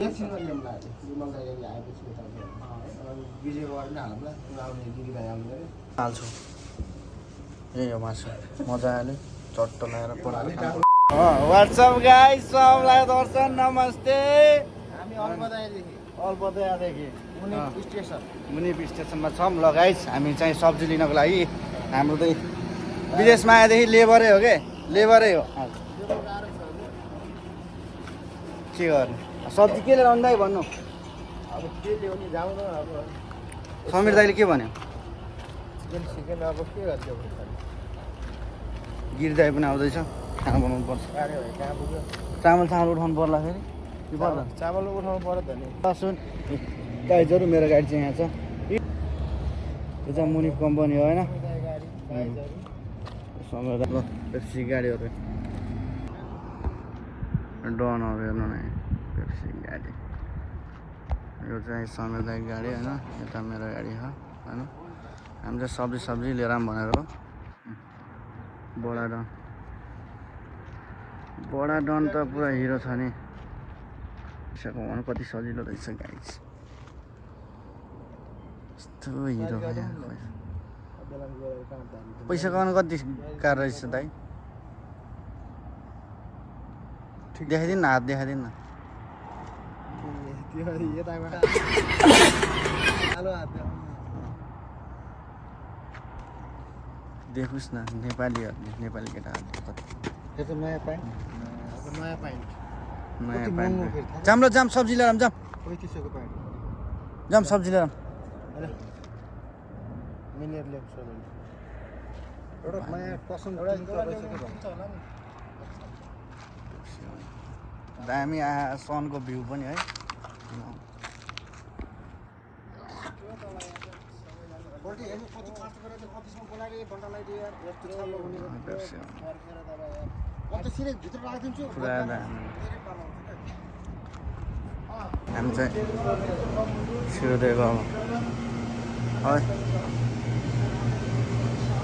एकछिनमा ल्याउँ लाग्यो विमल दाइ आएपछि विजय गरेर हाल्ला आउने दिदी भाइ आउने गरे हाल्छु यही हो मासु मजाले चट्ट लगाएर व्हाट्सअप गाइस सबलाई दर्शन नमस्ते हामी अल्पदादेखि अल्पदादेखि मुनिप स्टेसनमा छौँ ल गाइस हामी चाहिँ सब्जी लिनको लागि हाम्रो चाहिँ विदेशमा आएदेखि लेबरै हो के लेबरै हो के गर्ने सब्जी के लिएर आउनु दाइ भन्नु अब के ल्याउने जाउँ न अब समीर दाइले के भन्यो चिकन अब के गर्छ गिरी दाइ पनि आउँदैछ खाना बनाउनु पर्छ गाडी भयो कहाँ पुग्यो चामल उठाउनु पर्ला फेरि के पर्ला चामल उठाउनु पर्यो त नि सुन गाइजहरू मेरो गाडी चाहिँ यहाँ छ यो चाहिँ मुनिफ कम्पनी हो होइन समय ल पेप्सी गाडीहरू डनहरू हेर्नु न पेप्सी गाडी यो चाहिँ समय दाइ गाडी होइन यता मेरो गाडी हो होइन हामी चाहिँ सब्जी लिएर आऊँ भनेर हो बडा डन त पुरा हिरो छ नि पैसाको भन कति सजिलो रहेछ गाइस यस्तो हिरो पैसा कमाउनु कति गाह्रो रहेछ दाइ देखाइदिनु न हात देखाइदिनु न देखोस् न नेपालीहरूले नेपाली केटाहरूले कति त्यो त नयाँ पाइन्ट नयाँ पाइन्ट नयाँ पाइन्ट जाम सब्जी लिएर जाम 3500 को पाइन्ट जाम सब्जी लिएर मिनेर ल्याउँछ एउटा नयाँ पसन्द रहेछ के भन्छ दामी सनको भ्यू पनि है हामी चाहिँ छिर्दै गयौँ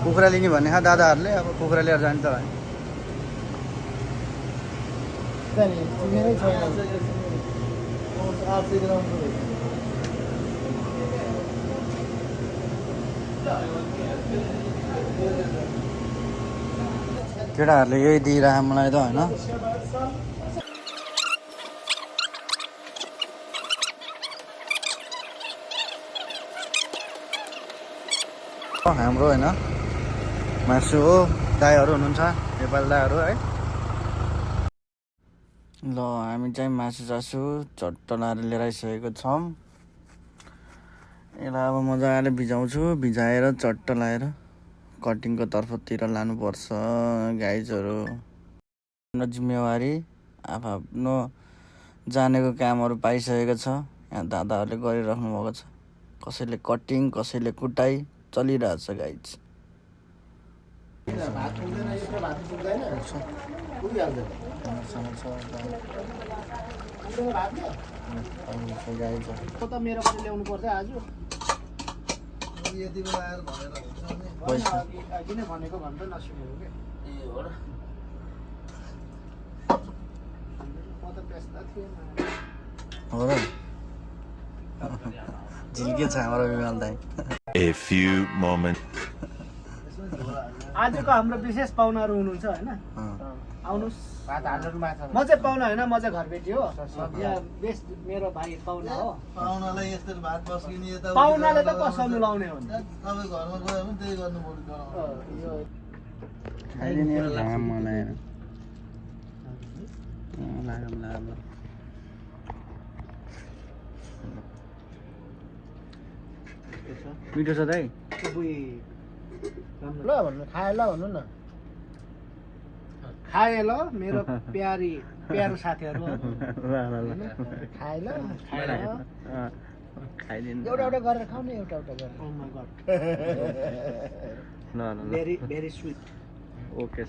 कुखुरा लिने भन्ने खा दादाहरूले अब कुखुरा लिएर जान्छ है केटाहरूले यही दिइरह मलाई त होइन हाम्रो होइन मासु हो दाइहरू हुनुहुन्छ नेपाली दाइहरू है ल हामी चाहिँ मासु चट्ट लाएर लिएर आइसकेको छौँ यसलाई अब मजाले भिजाउँछु भिजाएर चट्ट लाएर कटिङको तर्फतिर लानुपर्छ गाइजहरू हाम्रो जिम्मेवारी आफ्नो जानेको कामहरू पाइसकेको छ यहाँ दादाहरूले गरिराख्नु भएको छ कसैले कटिङ कसैले कुटाइ चलिरहेछ गाइज मेरो पनि ल्याउनु पर्छ आज किन भनेको भन्दा नसुनेको के हो र झिल्के छ हाम्रो विमल दाइ A few moments. आजको हाम्रो विशेष पाहुनाहरू हुनुहुन्छ होइन आउनुहोस् म चाहिँ पाहुना होइन म चाहिँ घरबेटी हो यहाँ बेस्ट मेरो भाइ पाहुना हो पाहुनालाई यस्तो भात पस्किने यता पाहुनाले त पसाउनु लाउने हो नि तपाईँ घरमा गयो भने त्यही गर्नु पर्यो खाइदिने घाम मनाएर लाग्यो मिठो छ दाइ ल भन्नु खाए ल भन्नु न खाए ल मेरो प्यारो साथीहरू खाए ल खाइदिनु एउटा गरेर खाउने एउटा गरेर ल भेरी भेरी स्विट ओके